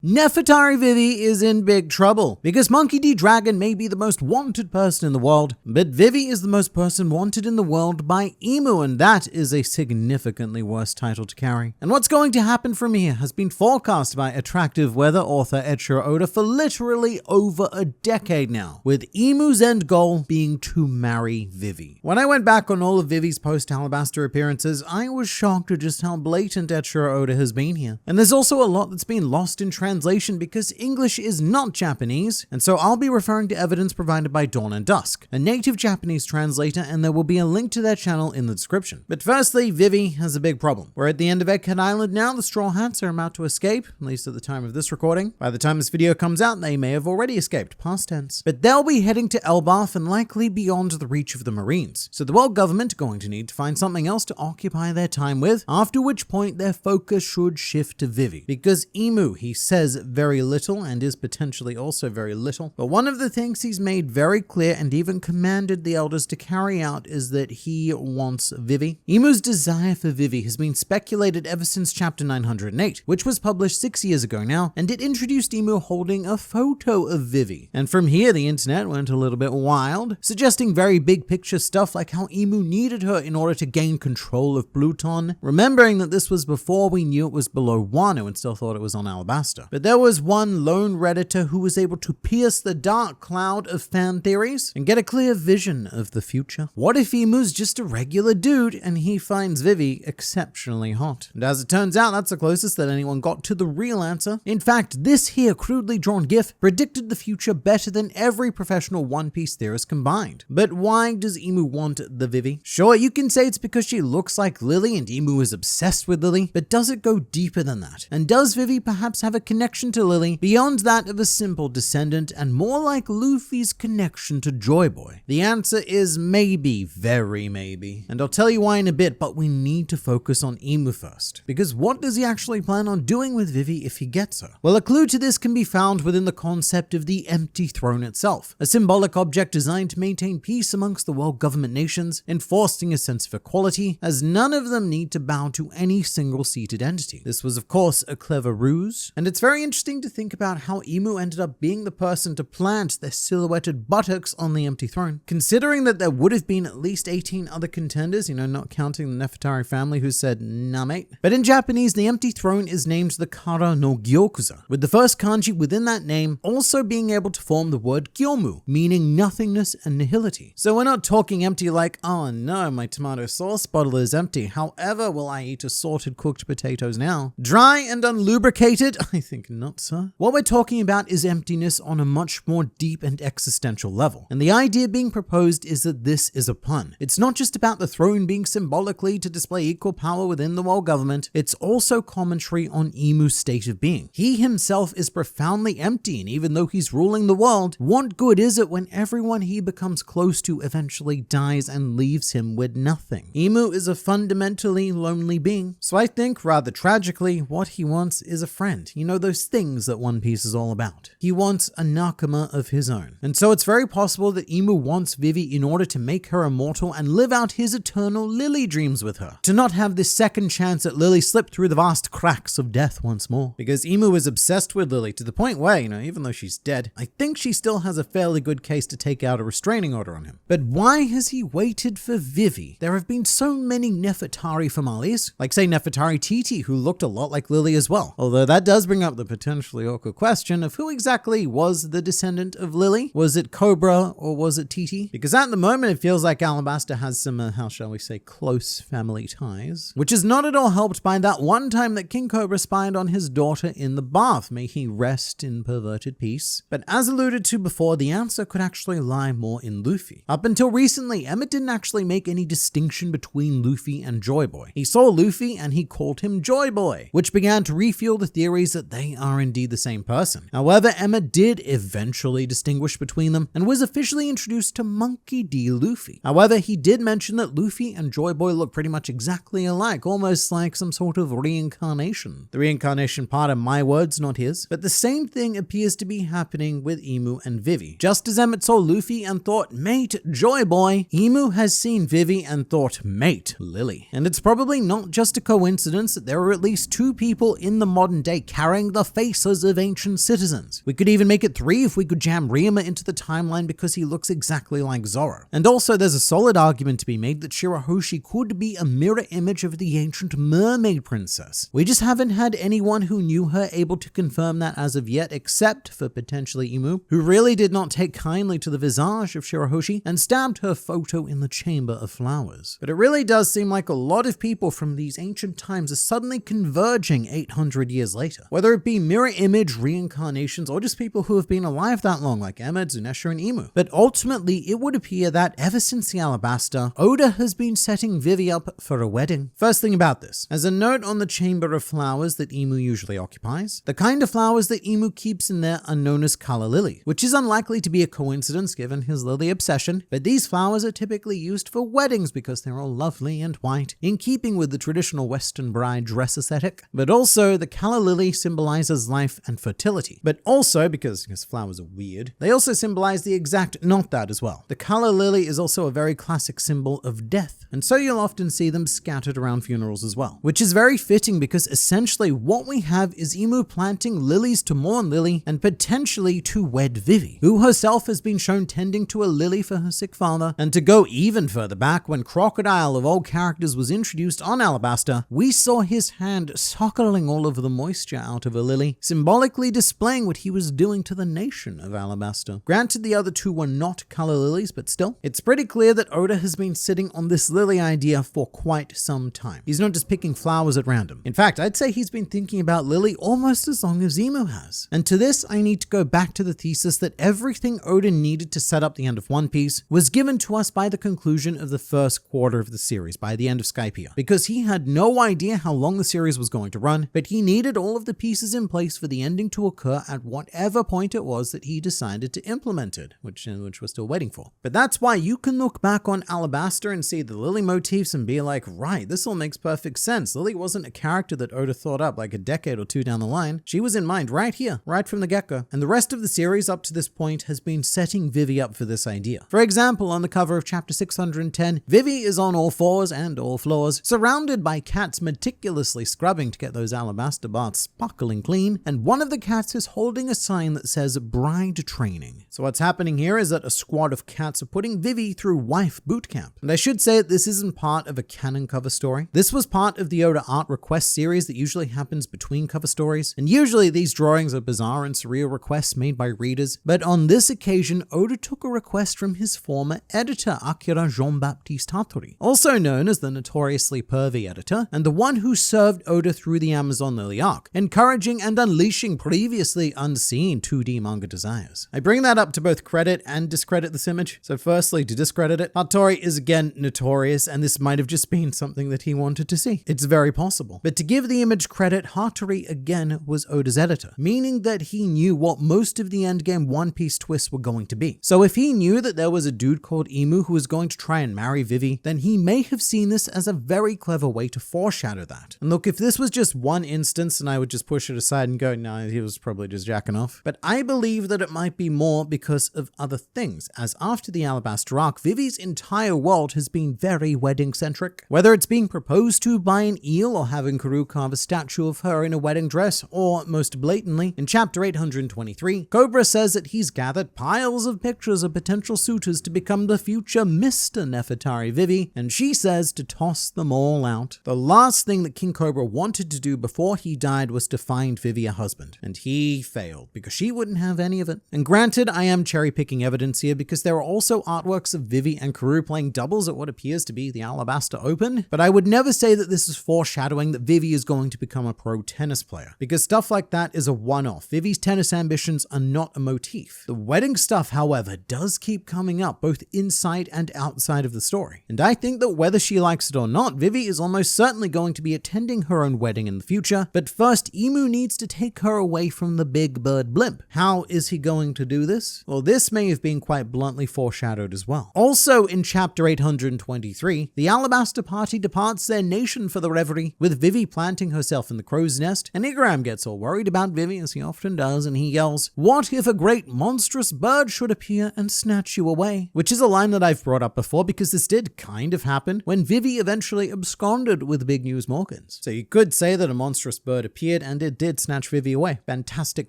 Nefertari Vivi is in big trouble because Monkey D. Dragon may be the most wanted person in the world, but Vivi is the most person wanted in the world by Emu, and that is a significantly worse title to carry. And what's going to happen from here has been forecast by attractive weather author Eiichiro Oda for literally over a decade now, with Emu's end goal being to marry Vivi. When I went back on all of Vivi's post-Alabaster appearances, I was shocked at just how blatant Eiichiro Oda has been here. And there's also a lot that's been lost in translation because English is not Japanese, and so I'll be referring to evidence provided by Dawn and Dusk, a native Japanese translator, and there will be a link to their channel in the description. But firstly, Vivi has a big problem. We're at the end of Egghead Island now. The Straw Hats are about to escape, at least at the time of this recording. By the time this video comes out, they may have already escaped, past tense. But they'll be heading to Elbaf and likely beyond the reach of the Marines. So the world government are going to need to find something else to occupy their time with, after which point their focus should shift to Vivi. Because Emu, he says very little and is potentially also very little, but one of the things he's made very clear and even commanded the elders to carry out is that he wants Vivi. Emu's desire for Vivi has been speculated ever since chapter 908, which was published 6 years ago now, and it introduced Emu holding a photo of Vivi. And from here the internet went a little bit wild, suggesting very big picture stuff like how Emu needed her in order to gain control of Pluton, remembering that this was before we knew it was below Wano and still thought it was on Alabaster. But there was one lone Redditor who was able to pierce the dark cloud of fan theories and get a clear vision of the future. What if Emu's just a regular dude and he finds Vivi exceptionally hot? And as it turns out, that's the closest that anyone got to the real answer. In fact, this here crudely drawn gif predicted the future better than every professional One Piece theorist combined. But why does Emu want the Vivi? Sure, you can say it's because she looks like Lily and Emu is obsessed with Lily, but does it go deeper than that? And does Vivi perhaps have a connection to Lily beyond that of a simple descendant and more like Luffy's connection to Joy Boy? The answer is maybe, very maybe. And I'll tell you why in a bit, but we need to focus on Emu first. Because what does he actually plan on doing with Vivi if he gets her? Well, a clue to this can be found within the concept of the empty throne itself, a symbolic object designed to maintain peace amongst the world government nations, enforcing a sense of equality, as none of them need to bow to any single seated entity. This was of course a clever ruse, and it's very interesting to think about how Emu ended up being the person to plant their silhouetted buttocks on the empty throne, considering that there would have been at least 18 other contenders, not counting the Nefertari family who said, nah mate. But in Japanese, the empty throne is named the Kara no Gyokuza, with the first kanji within that name also being able to form the word Gyomu, meaning nothingness and nihility. So we're not talking empty like, oh no, my tomato sauce bottle is empty, however will I eat assorted cooked potatoes now? Dry and unlubricated? I think not, sir. What we're talking about is emptiness on a much more deep and existential level. And the idea being proposed is that this is a pun. It's not just about the throne being symbolically to display equal power within the world government, it's also commentary on Emu's state of being. He himself is profoundly empty, and even though he's ruling the world, what good is it when everyone he becomes close to eventually dies and leaves him with nothing? Emu is a fundamentally lonely being, so I think, rather tragically, what he wants is a friend. Those things that One Piece is all about. He wants a Nakama of his own. And so it's very possible that Emu wants Vivi in order to make her immortal and live out his eternal Lily dreams with her. To not have this second chance at Lily slip through the vast cracks of death once more. Because Emu is obsessed with Lily to the point where, even though she's dead, I think she still has a fairly good case to take out a restraining order on him. But why has he waited for Vivi? There have been so many Nefertari families, like say Nefertari Titi, who looked a lot like Lily as well. Although that does bring up the potentially awkward question of who exactly was the descendant of Lily? Was it Cobra or was it Titi? Because at the moment it feels like Alabaster has some, how shall we say, close family ties, which is not at all helped by that one time that King Cobra spied on his daughter in the bath. May he rest in perverted peace. But as alluded to before, the answer could actually lie more in Luffy. Up until recently, Emmett didn't actually make any distinction between Luffy and Joy Boy. He saw Luffy and he called him Joy Boy, which began to refuel the theories that they are indeed the same person. However, Emma did eventually distinguish between them and was officially introduced to Monkey D. Luffy. However, he did mention that Luffy and Joy Boy look pretty much exactly alike, almost like some sort of reincarnation. The reincarnation part are my words, not his. But the same thing appears to be happening with Emu and Vivi. Just as Emmett saw Luffy and thought, mate, Joy Boy, Emu has seen Vivi and thought, mate, Lily. And it's probably not just a coincidence that there are at least two people in the modern day carrying showing the faces of ancient citizens. We could even make it 3 if we could jam Ryoma into the timeline because he looks exactly like Zoro. And also there's a solid argument to be made that Shirahoshi could be a mirror image of the ancient mermaid princess. We just haven't had anyone who knew her able to confirm that as of yet, except for potentially Imu, who really did not take kindly to the visage of Shirahoshi and stabbed her photo in the Chamber of Flowers. But it really does seem like a lot of people from these ancient times are suddenly converging 800 years later. Whether it be mirror image reincarnations or just people who have been alive that long like Emma, Zunesha, and Imu. But ultimately, it would appear that ever since the Alabaster, Oda has been setting Vivi up for a wedding. First thing about this, as a note on the Chamber of Flowers that Imu usually occupies, the kind of flowers that Imu keeps in there are known as colour lily, which is unlikely to be a coincidence given his lily obsession, but these flowers are typically used for weddings because they're all lovely and white, in keeping with the traditional Western bride dress aesthetic. But also, the colour lily symbolizes life and fertility. But also, because flowers are weird, they also symbolize the exact not that as well. The colour lily is also a very classic symbol of death, and so you'll often see them scattered around funerals as well. Which is very fitting because essentially what we have is Imu planting lilies to mourn Lily and potentially to wed Vivi, who herself has been shown tending to a lily for her sick father. And to go even further back, when Crocodile of all characters was introduced on Alabaster, we saw his hand suckling all of the moisture out of a lily, symbolically displaying what he was doing to the nation of Alabaster. Granted, the other two were not colour lilies, but still, it's pretty clear that Oda has been sitting on this lily idea for quite some time. He's not just picking flowers at random. In fact, I'd say he's been thinking about Lily almost as long as Imu has. And to this, I need to go back to the thesis that everything Oda needed to set up the end of One Piece was given to us by the conclusion of the first quarter of the series, by the end of Skypiea, because he had no idea how long the series was going to run, but he needed all of the pieces in place for the ending to occur at whatever point it was that he decided to implement it, which we're still waiting for. But that's why you can look back on Alabaster and see the Lily motifs and be like, right, this all makes perfect sense. Lily wasn't a character that Oda thought up like a decade or two down the line. She was in mind right here, right from the get-go. And the rest of the series up to this point has been setting Vivi up for this idea. For example, on the cover of chapter 610, Vivi is on all fours and all floors, surrounded by cats meticulously scrubbing to get those alabaster baths sparkling clean, and one of the cats is holding a sign that says bride training. So what's happening here is that a squad of cats are putting Vivi through wife boot camp. And I should say that this isn't part of a canon cover story. This was part of the Oda Art Request series that usually happens between cover stories, and usually these drawings are bizarre and surreal requests made by readers, but on this occasion, Oda took a request from his former editor, Akira Jean-Baptiste Hattori, also known as the notoriously pervy editor, and the one who served Oda through the Amazon Lily arc, encouraging and unleashing previously unseen 2D manga desires. I bring that up to both credit and discredit this image. So firstly, to discredit it, Hattori is again notorious, and this might have just been something that he wanted to see. It's very possible. But to give the image credit, Hattori again was Oda's editor, meaning that he knew what most of the endgame One Piece twists were going to be. So if he knew that there was a dude called Imu who was going to try and marry Vivi, then he may have seen this as a very clever way to foreshadow that. And look, if this was just one instance and I would just push it aside and go, no, he was probably just jacking off. But I believe that it might be more because of other things, as after the Alabaster arc, Vivi's entire world has been very wedding-centric. Whether it's being proposed to by an eel or having Karoo carve a statue of her in a wedding dress, or most blatantly, in chapter 823, Cobra says that he's gathered piles of pictures of potential suitors to become the future Mr. Nefertari Vivi, and she says to toss them all out. The last thing that King Cobra wanted to do before he died was to find Vivi a husband, and he failed because she wouldn't have any of it. And granted, I am cherry-picking evidence here because there are also artworks of Vivi and Karoo playing doubles at what appears to be the Alabaster Open, but I would never say that this is foreshadowing that Vivi is going to become a pro tennis player, because stuff like that is a one-off. Vivi's tennis ambitions are not a motif. The wedding stuff, however, does keep coming up both inside and outside of the story, and I think that whether she likes it or not, Vivi is almost certainly going to be attending her own wedding in the future, but first Imu needs to take her away from the big bird blimp. How is he going to do this? Well, this may have been quite bluntly foreshadowed as well. Also in chapter 823, the Alabaster party departs their nation for the reverie, with Vivi planting herself in the crow's nest, and Igaram gets all worried about Vivi as he often does, and he yells, "What if a great monstrous bird should appear and snatch you away?" Which is a line that I've brought up before because this did kind of happen when Vivi eventually absconded with Big News Morgans. So you could say that a monstrous bird appeared and did did snatch Vivi away. Fantastic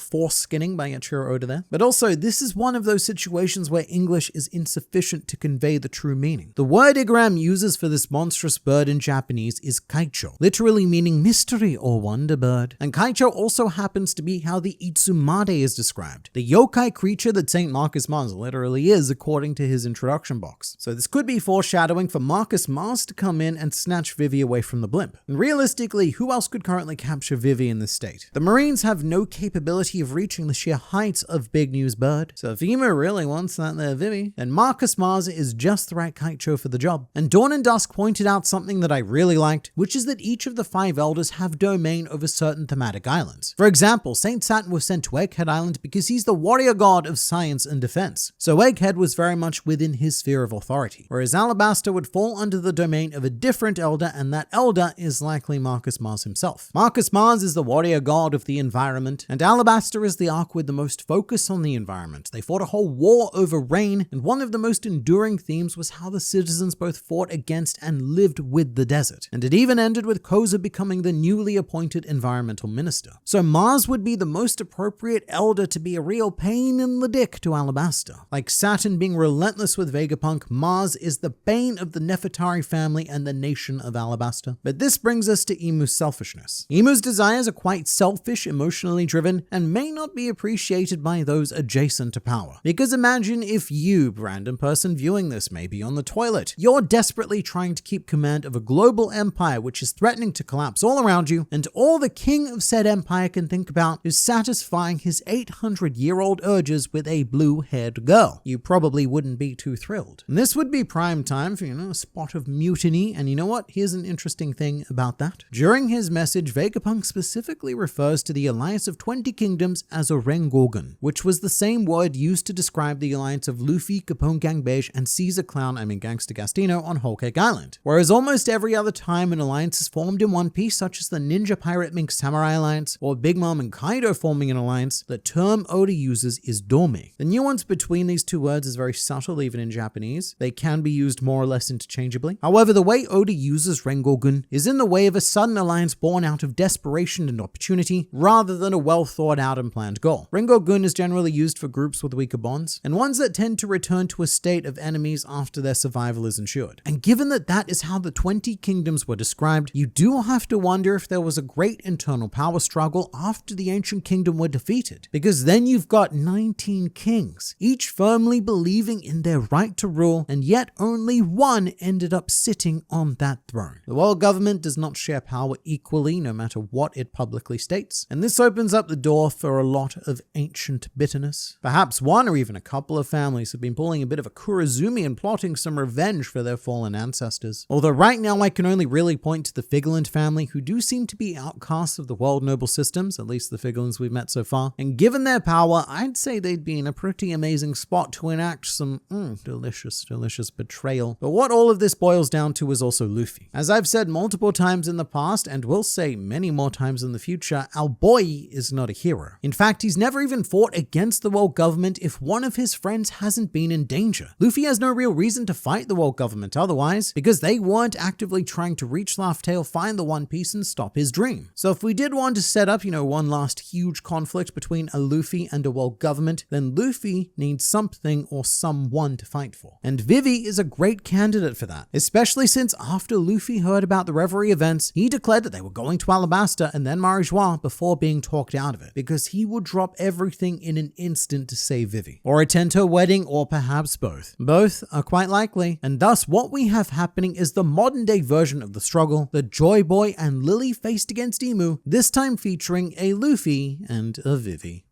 foreskinning by Eiichiro Oda there. But also, this is one of those situations where English is insufficient to convey the true meaning. The word Igaram uses for this monstrous bird in Japanese is kaicho, literally meaning mystery or wonder bird. And kaicho also happens to be how the Itsumade is described, the yokai creature that St. Marcus Mars literally is according to his introduction box. So this could be foreshadowing for Marcus Mars to come in and snatch Vivi away from the blimp. And realistically, who else could currently capture Vivi in this state? The Marines have no capability of reaching the sheer heights of Big News Bird. So if Emu really wants that there Vivi, then Marcus Mars is just the right kaicho for the job. And Dawn and Dusk pointed out something that I really liked, which is that each of the 5 elders have domain over certain thematic islands. For example, Saint Saturn was sent to Egghead Island because he's the warrior god of science and defense. So Egghead was very much within his sphere of authority, whereas Alabaster would fall under the domain of a different elder, and that elder is likely Marcus Mars himself. Marcus Mars is the warrior god of the environment, and Alabaster is the arc with the most focus on the environment. They fought a whole war over rain, and one of the most enduring themes was how the citizens both fought against and lived with the desert. And it even ended with Koza becoming the newly appointed environmental minister. So Mars would be the most appropriate elder to be a real pain in the dick to Alabaster. Like Saturn being relentless with Vegapunk, Mars is the bane of the Nefertari family and the nation of Alabaster. But this brings us to Emu's selfishness. Emu's desires are quite selfish, emotionally driven, and may not be appreciated by those adjacent to power. Because imagine if you, random person viewing this, may be on the toilet. You're desperately trying to keep command of a global empire which is threatening to collapse all around you, and all the king of said empire can think about is satisfying his 800-year-old urges with a blue-haired girl. You probably wouldn't be too thrilled. And this would be prime time for, a spot of mutiny, and you know what? Here's an interesting thing about that. During his message, Vegapunk specifically refers to the alliance of 20 kingdoms as a Rengogun, which was the same word used to describe the alliance of Luffy, Capone Gang Beige, and Caesar Clown, Gangsta Gastino on Whole Cake Island. Whereas almost every other time an alliance is formed in One Piece, such as the Ninja Pirate Mink Samurai Alliance, or Big Mom and Kaido forming an alliance, the term Oda uses is Dorme. The nuance between these two words is very subtle even in Japanese. They can be used more or less interchangeably. However, the way Oda uses Rengogun is in the way of a sudden alliance born out of desperation and opportunity, rather than a well thought out and planned goal. Rengogun is generally used for groups with weaker bonds, and ones that tend to return to a state of enemies after their survival is ensured. And given that that is how the 20 kingdoms were described, you do have to wonder if there was a great internal power struggle after the ancient kingdom were defeated, because then you've got 19 kings, each firmly believing in their right to rule, and yet only one ended up sitting on that throne. The world government does not share power equally, no matter what it publicly states, and this opens up the door for a lot of ancient bitterness. Perhaps one or even a couple of families have been pulling a bit of a Kurazumi and plotting some revenge for their fallen ancestors. Although right now I can only really point to the Figurland family, who do seem to be outcasts of the world noble systems, at least the Figurlands we've met so far, and given their power, I'd say they'd be in a pretty amazing spot to enact some delicious betrayal. But what all of this boils down to is also Luffy. As I've said multiple times in the past, and will say many more times in the future, our boy is not a hero. In fact, he's never even fought against the world government if one of his friends hasn't been in danger. Luffy has no real reason to fight the world government otherwise, because they weren't actively trying to reach Laugh Tale, find the One Piece, and stop his dream. So if we did want to set up, one last huge conflict between a Luffy and a world government, then Luffy needs something or someone to fight for. And Vivi is a great candidate for that, especially since after Luffy heard about the Reverie events, he declared that they were going to Alabasta and then Marijois before being talked out of it, because he would drop everything in an instant to save Vivi, or attend her wedding, or perhaps both. Both are quite likely, and thus what we have happening is the modern day version of the struggle that Joy Boy and Lily faced against Emu, this time featuring a Luffy and a Vivi.